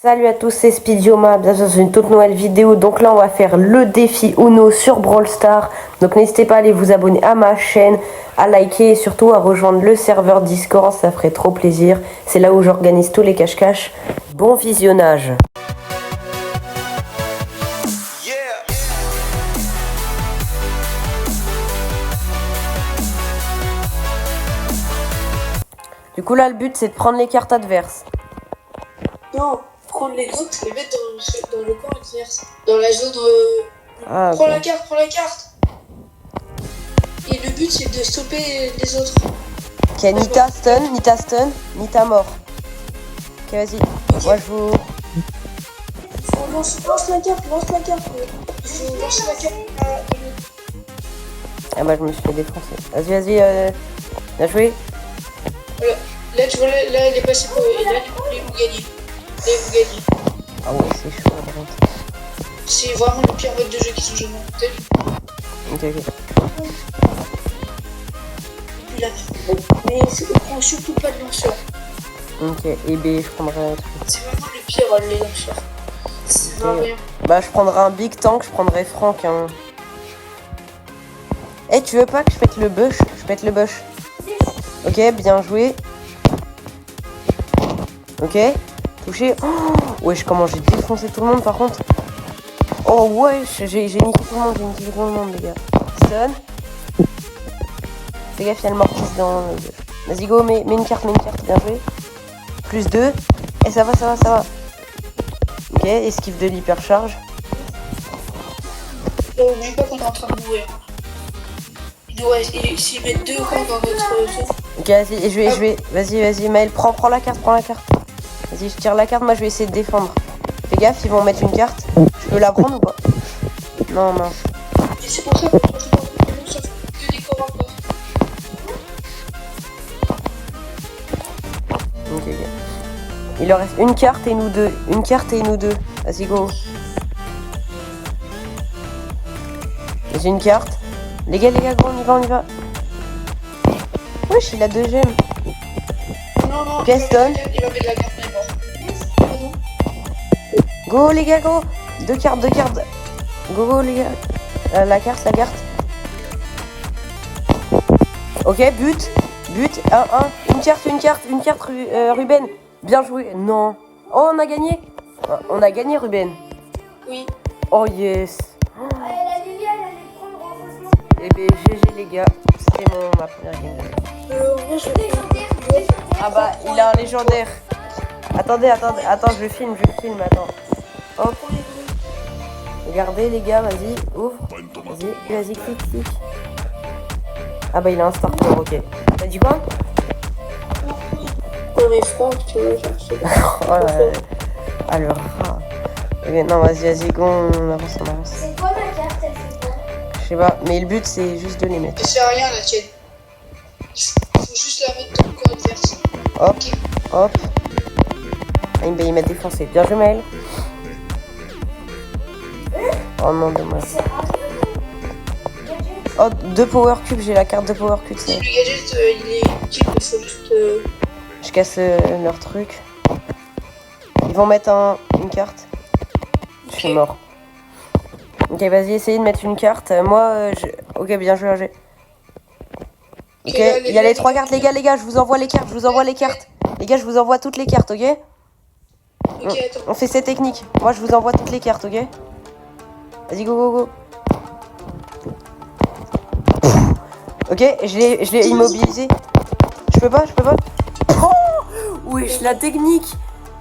Salut à tous, c'est Speedioma, bienvenue dans une toute nouvelle vidéo. Donc là on va faire le défi Uno sur Brawl Stars. Donc n'hésitez pas à aller vous abonner à ma chaîne, à liker et surtout à rejoindre le serveur Discord, ça ferait trop plaisir. C'est là où j'organise tous les cache-cache. Bon visionnage. Du coup là le but c'est de prendre les cartes adverses. Non, prendre les autres, les mettre dans le camp adverse. Dans la zone. Prends ok. la carte, prends la carte. Et le but c'est de stopper les autres. Ok, ni ta stun, ni ta mort. Ok, vas-y. Moi je vous. Lance la carte, lance la carte. Je lance la carte. Ah bah je me suis fait défoncer. Vas-y, bien joué. Voilà. Là tu vois, là elle est passée pour. Et là du coup vous gagnez. Là vous gagnez. Ah ouais, c'est chaud la droite. C'est vraiment le pire mode de jeu qui sont jamais inventés. Ok. Puis là. Mais on prend surtout pas de lanceur. Ok, et B, je prendrai un truc. C'est vraiment le pire les lanceurs. C'est vraiment rien. Bah, je prendrai un big tank, je prendrai Franck. Hein. Eh, tu veux pas que je pète le bush? Je pète le bush. Ok, bien joué. Ok, touché. Oh, wesh, comment j'ai défoncé tout le monde par contre. Oh, wesh, j'ai niqué tout le monde, les gars. Stun. Fais gaffe, il y a le mortis dans le bush. Vas-y, go, mets une carte, bien joué. Plus 2. Et ça va. Ok, esquive de l'hypercharge. N'oublie pas qu'on est en train de mourir. S'ils mettent 2 camps dans notre zone. Ok, vas-y, je vais. Vas-y, Maël, prends la carte. Vas-y, je tire la carte, moi je vais essayer de défendre. Fais gaffe, ils vont mettre une carte. Je peux la prendre ou pas? Non. Et c'est pour ça qu'on prend que des corps encore. Ok. Il leur reste une carte et nous deux. Vas-y, go. J'ai une carte. Les gars, go, on y va. Wesh, il a 2 gemmes. Non, Gaston. Il va mettre la carte, mais bon. Go, les gars, go. 2 cartes. Go, les gars. La carte. Ok, but. 1. Une carte, Ruben. Bien joué. Non. Oh, on a gagné. On a gagné, Ruben. Oui. Oh, yes. Eh ben, GG, les gars. C'était ma première game. Ah bah, il a un légendaire. Attendez, je le filme, attends. Hop. Regardez, les gars, vas-y, ouvre. Vas-y, clique. Ah bah, il a un starter, ok. T'as dit quoi? On est franc, tu vois, Oh là là. Ah, le rat. Ok, non, vas-y, go, on avance. C'est quoi ma carte? Elle fait quoi? Je sais pas, mais le but, c'est juste de les mettre. Ça sert à rien la tienne. Faut juste la mettre dans le camp adverse. Hop. Ah, il m'a défoncé. Bien joué, Maël. Oh non, dommage. Oh, 2 power cubes, j'ai la carte de power cube. Si le gadget il est utile, il faut juste. Je casse leur truc. Ils vont mettre une carte. Je suis mort. Ok, vas-y, essayez de mettre une carte. Moi, ok, bien joué, AG. Ok, il y a les 3 cartes, les gars, je vous envoie les cartes. Les gars, je vous envoie toutes les cartes, ok? Ok, attends. On fait ces techniques. Moi, je vous envoie toutes les cartes, ok? Vas-y, go. Ok, je l'ai immobilisé. Je peux pas. Oh, wesh, la technique.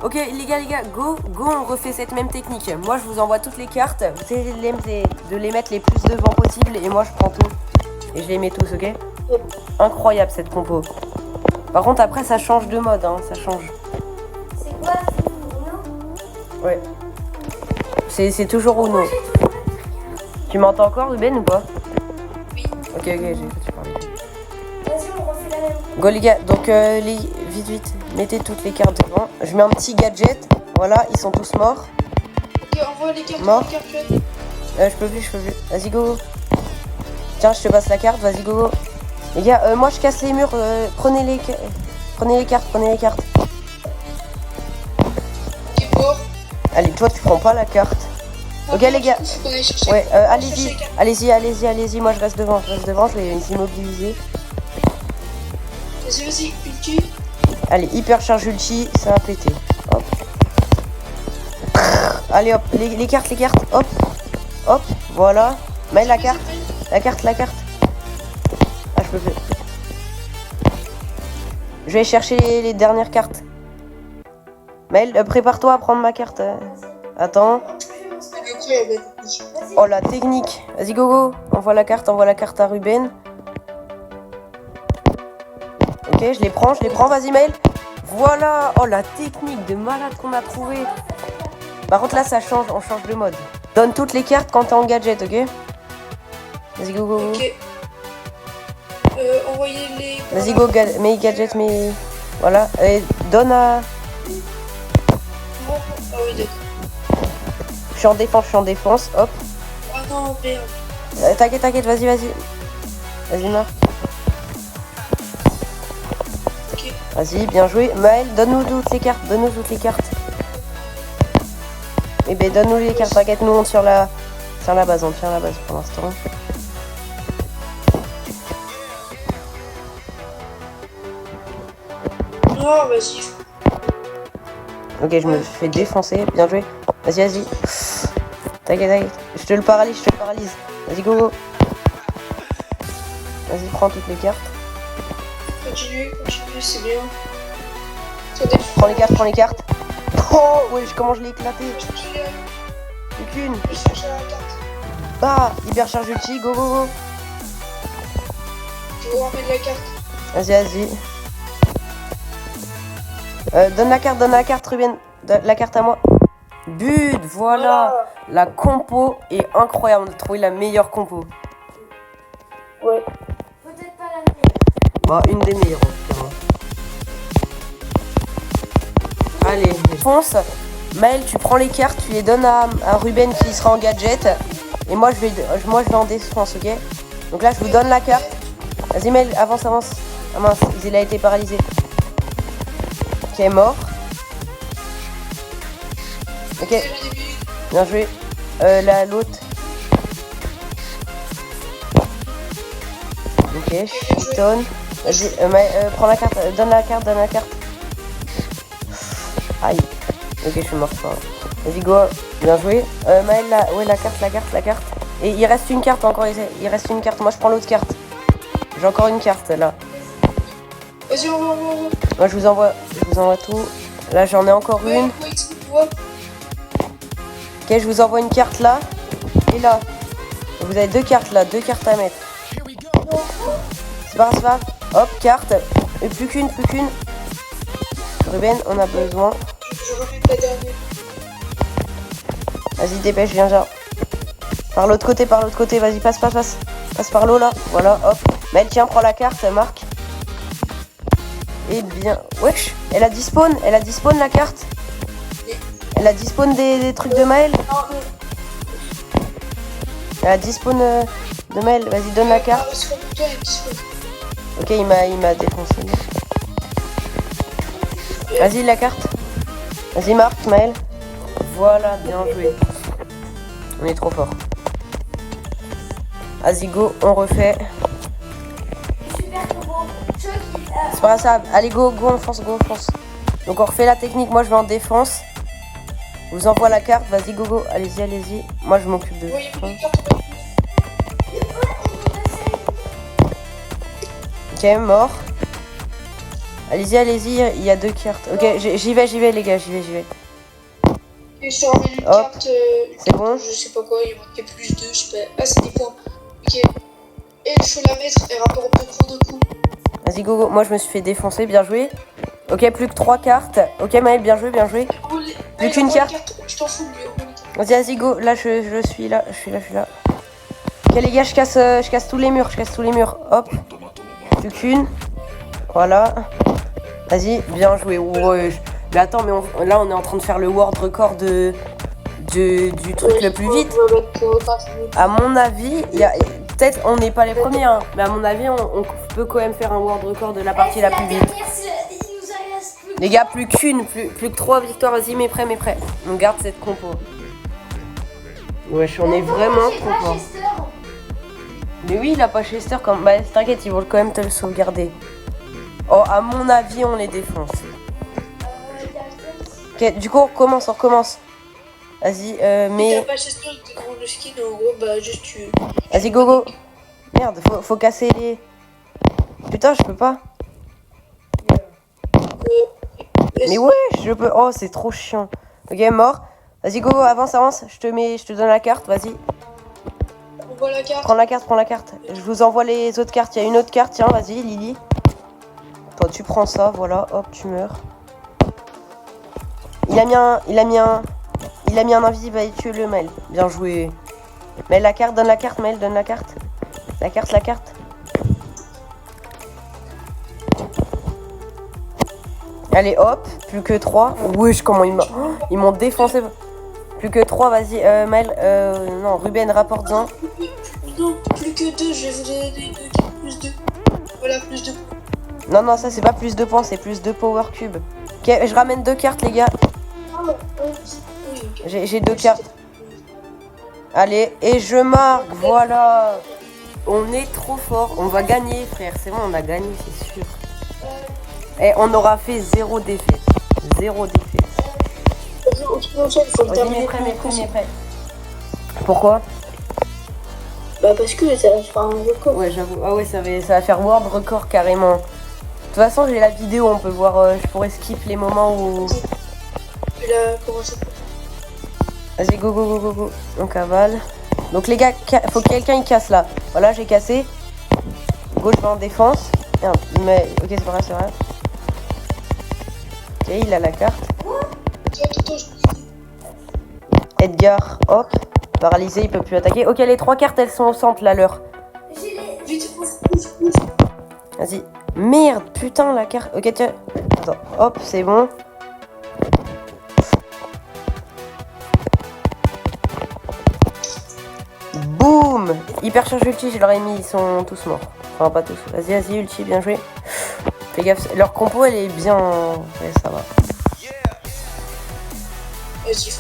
Ok, les gars, go, on refait cette même technique. Moi, je vous envoie toutes les cartes. Vous essayez de les mettre les plus devant possible. Et moi, je prends tout. Et je les mets tous, ok? Incroyable, cette compo. Par contre, après, ça change de mode, hein. Ça change. C'est quoi? Uno? Ouais. C'est toujours Uno. Tu m'entends encore, Ruben, ou pas? Oui. Ok, j'ai écouté parler. Vas-y, on refait la même. Go, les gars, donc, vite. Mettez toutes les cartes devant. Je mets un petit gadget. Voilà, ils sont tous morts. Ok, envoie les cartes. Mort. Les cartes. Je peux plus. Vas-y, go. Tiens, je te passe la carte. Vas-y, go. Les gars, moi, je casse les murs. Prenez les cartes. Ok, pour. Allez, toi, tu prends pas la carte. Ok, les gars. Faut qu'on aille chercher. Ouais, On va allez-y, chercher les cartes. allez-y. Moi, je reste devant, je vais les immobiliser. Vas-y, ulti. Allez, hyper charge ulti, ça va péter. Hop. Allez, hop, les cartes, hop. Hop, voilà. Mais la carte. Ah, je peux plus. Je vais chercher les dernières cartes. Maël, prépare-toi à prendre ma carte. Attends. C'est incroyable la technique. Oh, la technique. Vas-y, gogo. Envoie la carte à Ruben. Ok, je les prends. Vas-y, Maël. Voilà. Oh, la technique de malade qu'on a trouvé. Par contre, là, ça change. On change de mode. Donne toutes les cartes quand t'es en gadget, ok? Vas-y, go. Ok. Envoyez les. Vas-y, go, mes gadgets, mes... Voilà. Et donne à... Ah oui, d'accord. Je suis en défense. Hop. Ah non, merde. T'inquiète, vas-y. Vas-y, Marc. Ok. Vas-y, bien joué. Maël, donne-nous toutes les cartes. Eh ben, donne-nous les cartes, t'inquiète, nous on tire la base, pour l'instant. Non, vas-y. Ok, je me fais défoncer, bien joué. Vas-y. T'inquiète. Je te le paralyse. Vas-y, go. Vas-y, prends toutes les cartes. Continue, c'est bien. Attendez. Prends les cartes. Oh, ouais, comment je l'ai éclaté. Aucune. Je cherche la carte. Ah, hyper charge ulti, go. Je vous ramène la carte. Vas-y. Donne la carte, Ruben. La carte à moi. But, voilà. La compo est incroyable. On a trouvé la meilleure compo. Ouais. Peut-être pas la meilleure. Bah, une des meilleures en tout cas. Allez, fonce. Maël, tu prends les cartes, tu les donnes à Ruben qui sera en gadget. Et moi je vais en défense, ok? Donc là, je vous donne la carte. Vas-y, Maël, avance. Ah mince, il a été paralysé. Ok, mort. Ok, bien joué. L'autre. Ok, Shiton. Vas-y, prends la carte, donne la carte. Aïe. Ok, je suis mort. Vas-y, go. Bien joué. Maël, la carte. Et il reste une carte encore. Il reste une carte. Moi, je prends l'autre carte. J'ai encore une carte là. Vas-y, on va. Moi, je vous envoie tout. Là, j'en ai encore une. Ok, je vous envoie une carte là. Et là. Vous avez deux cartes là. Deux cartes à mettre. C'est pas grave. Hop, carte. Et plus qu'une. Ruben, on a besoin. Je remets la dernière. Vas-y, dépêche, viens genre. Par l'autre côté, vas-y, passe. Passe par l'eau là. Voilà, hop. Maël, tiens, prends la carte, Marc. Et bien. Wesh, elle a despawn la carte. Elle a despawn des trucs de Maël. Elle a despawn de Maël. Vas-y, donne la carte. Ok, il m'a défoncé. Vas-y, la carte. Vas-y, Marc, Maël. Voilà, bien joué. On est trop fort. Vas-y, go, on refait. Super combo. C'est pas ça. Allez, go, on fonce. Donc, on refait la technique. Moi, je vais en défense. Je vous envoie la carte. Vas-y, go. Allez-y. Moi, je m'occupe de. Ok, mort. Allez-y, il y a deux cartes. Ok, j'y vais, les gars, j'y vais. Et je te ramène une Hop. carte. C'est bon. Je sais pas quoi, il manquait plus de, je sais pas. Ah, c'est des points. Ok. Et il faut la mettre et rapporte 2 points de coup. Vas-y, go. Moi, je me suis fait défoncer. Bien joué. Ok, plus que 3 cartes. Ok, Maël, bien joué. Plus qu'une carte. Je t'en fous, lui. Vas-y, go. Là, je suis là. Ok, les gars, je casse tous les murs. Hop. Plus qu'une. Voilà. Vas-y, bien joué. Ouais. Mais attends, là, on est en train de faire le world record du truc le plus vite. À mon avis, peut-être on n'est pas les premiers, hein, mais à mon avis, on peut quand même faire un world record de la partie la plus vite. Il nous en reste plus Les gars, plus qu'une, plus que 3 victoires. Vas-y, mes prêts. On garde cette compo. Wesh, on est vraiment J'ai trop pas fort. Chester. Mais oui, il a pas Chester quand... Bah, t'inquiète, ils vont quand même te le sauvegarder. Oh, à mon avis, on les défonce. Ok, du coup, on recommence. Vas-y, Si t'as mais... pas Chester de gros le skin, en gros, bah juste tu. Vas-y, go. Merde, faut casser les... Putain, je peux pas. Mais ouais, je peux... Oh, c'est trop chiant. Ok, mort. Vas-y, go, avance. Je te donne la carte, vas-y. On voit la carte. Prends la carte. Je vous envoie les autres cartes. Il y a une autre carte, tiens, vas-y, Lily. Toi, tu prends ça, voilà, hop, tu meurs. Il a mis un invisible, allez, tue-le, Mel. Bien joué. Mel, la carte, donne la carte, Mel, donne la carte. La carte. Allez, hop, plus que 3. Wesh, comment ils m'ont défoncé. Plus que 3, vas-y, Mel, non, Ruben, rapporte-en. Non, plus que 2, je vais vous donner une carte plus 2. Voilà, plus 2. Non, ça c'est pas plus de points, c'est plus de power cube. Ok, je ramène 2 cartes, les gars. Oui, ok. J'ai 2 cartes. Allez, et je marque, voilà. On est trop fort, on va gagner, frère. C'est bon, on a gagné, c'est sûr. Et on aura fait 0 défaite. 0 défaite. Vas-y, mes prêts. Pourquoi? Bah parce que ça va faire un record. Ouais, j'avoue. Ah ouais, ça va faire world record carrément. De toute façon, j'ai la vidéo, on peut voir. Je pourrais skip les moments où... Et là, comment ça? Vas-y, go. On cavale. Donc les gars, faut que quelqu'un il casse là. Voilà, j'ai cassé. Go, je vais en défense. Merde, ok, c'est pas grave. Ok, il a la carte. Attends, Edgar, hop. Paralysé, il peut plus attaquer. Ok, les 3 cartes, elles sont au centre là, l'heure. vite, Vas-y. Merde, putain, la carte. Ok, tiens. Attends, hop, c'est bon. Boum. Hypercharge ulti, je leur ai mis, ils sont tous morts. Enfin, pas tous. Vas-y, ulti, bien joué. Fais gaffe, leur compo, elle est bien... Ouais, ça va. vas-y.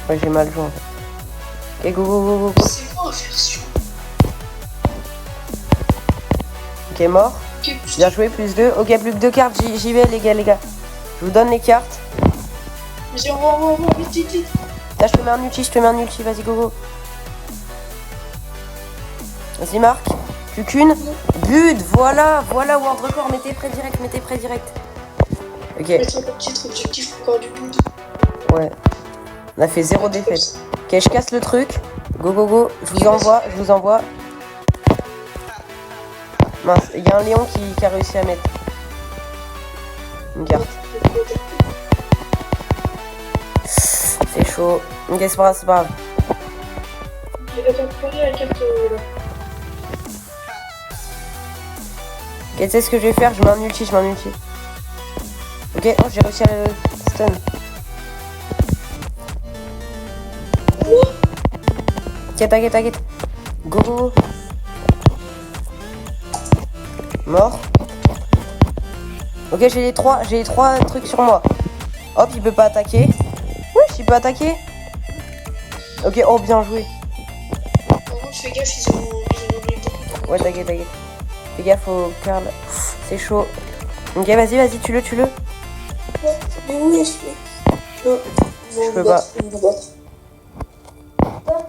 Ouais, j'ai mal joué, en fait. Ok, go. C'est quoi version? Ok, mort. Ok, Bien joué, plus 2. Ok, plus que 2 cartes, j'y vais, les gars. Je vous donne les cartes. vas-y, on va, vite. Là, je te mets un ulti, vas-y, go. Vas-y, Marc. Plus qu'une. But, voilà, world record. Mettez prêt direct. Ok, Mettre un petit objectif encore du monde. ouais. On a fait 0 défaite. Ok, je casse le truc. Go. Je vous envoie. Mince, il y a un lion qui a réussi à mettre une carte. C'est chaud. Ok, c'est pas grave. Attends, prenez la carte là. Ok, tu sais ce que je vais faire? Je mets un ulti. Ok, oh, j'ai réussi à le stun. Ok, t'inquiète. Go. Mort. Ok, j'ai les trois trucs sur moi. Hop, il peut pas attaquer. Wesh, il peut attaquer. Ok, oh, bien joué. Par contre, fais gaffe, ils ont oublié beaucoup. Ouais, t'inquiète. Fais gaffe au Karl. C'est chaud. Ok, vas-y, tue-le. Mais où est-ce que... Non, Je peux pas.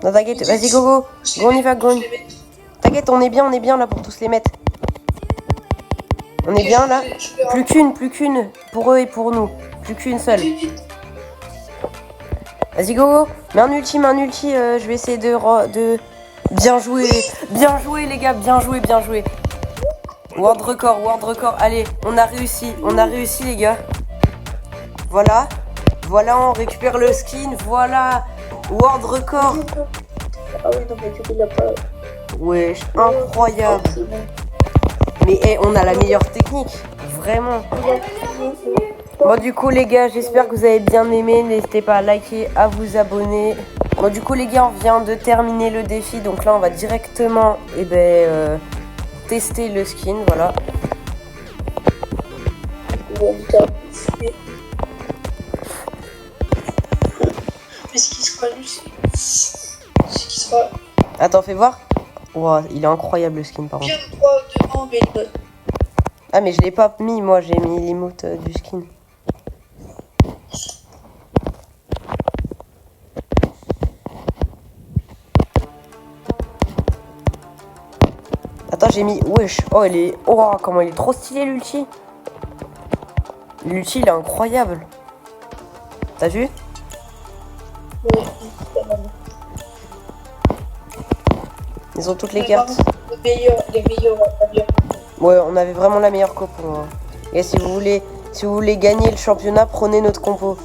Non, t'inquiète, vas-y, go. Go, on y va, go. T'inquiète, on est bien là pour tous les mettre. On est bien là. Plus qu'une. Pour eux et pour nous. Plus qu'une seule. Vas-y, go. Mets un ulti. Je vais essayer de... Bien joué, les gars. Bien joué. World record. Allez, on a réussi, les gars. Voilà, on récupère le skin. Voilà, world record. Ah oui, non, mais du coup, il a pas... Wesh, incroyable. Mais on a la meilleure technique, vraiment. Bon, du coup, les gars, j'espère que vous avez bien aimé. N'hésitez pas à liker, à vous abonner. Bon, du coup, les gars, on vient de terminer le défi. Donc là, on va directement tester le skin. Voilà. bon, t'as bouffé. Mais ce qui sera lui, c'est qui sera Attends, fais voir. Wow, il est incroyable le skin par contre. bien 3 devant Belmont. Ah mais je l'ai pas mis moi, j'ai mis l'emote du skin. Attends, j'ai mis wesh. Oh, il est comment il est trop stylé l'ulti. L'ulti, il est incroyable. T'as vu? Ouais, quand même. Ils ont toutes les Mais cartes. par contre, les meilleurs, pas bien. Ouais, on avait vraiment la meilleure compo. Hein. Et si vous voulez gagner le championnat, prenez notre compo.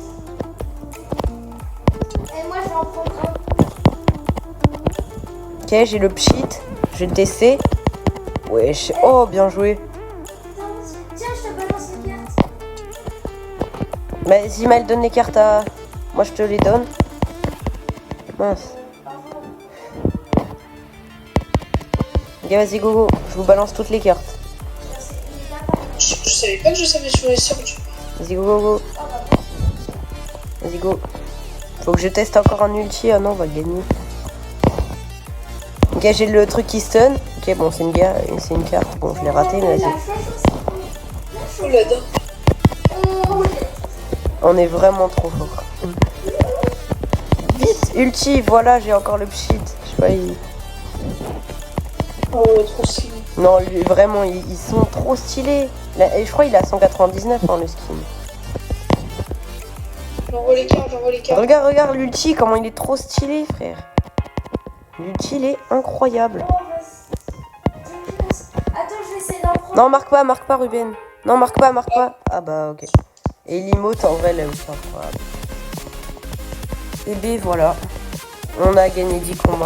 Et moi, je vais en prendre un. Ok, j'ai le pchit, j'ai le TC. Wesh. Oh, bien joué. Tiens, je te balance les cartes. Bah, Zima, elle donne les cartes à... Moi, je te les donne. Mince. Ok, vas-y, gogo. Je vous balance toutes les cartes. Je savais pas que je savais jouer sur du. Vas-y, go, go, go. Vas-y, go. Faut que je teste encore un ulti. Ah non, on va gagner. Ok, j'ai le truc qui stun. Ok, bon, c'est une carte. Bon, je l'ai raté, mais vas-y. Oh là dedans. On est vraiment trop fort. Vite, ulti, voilà, j'ai encore le pchit. Je sais pas, Oh ouais, trop stylé. Non, lui, vraiment, ils sont trop stylés. Là, et je crois qu'il a 199 hein, le skin. J'envoie les cartes, j'envoie les cartes. Regarde l'ulti, comment il est trop stylé, frère. L'ulti, il est incroyable. Attends, je vais essayer d'en prendre. Non, marque pas, Ruben. Non, marque pas. Ah bah, ok. Et l'emote, en vrai, elle est aussi incroyable. Et B, voilà. On a gagné 10 combats.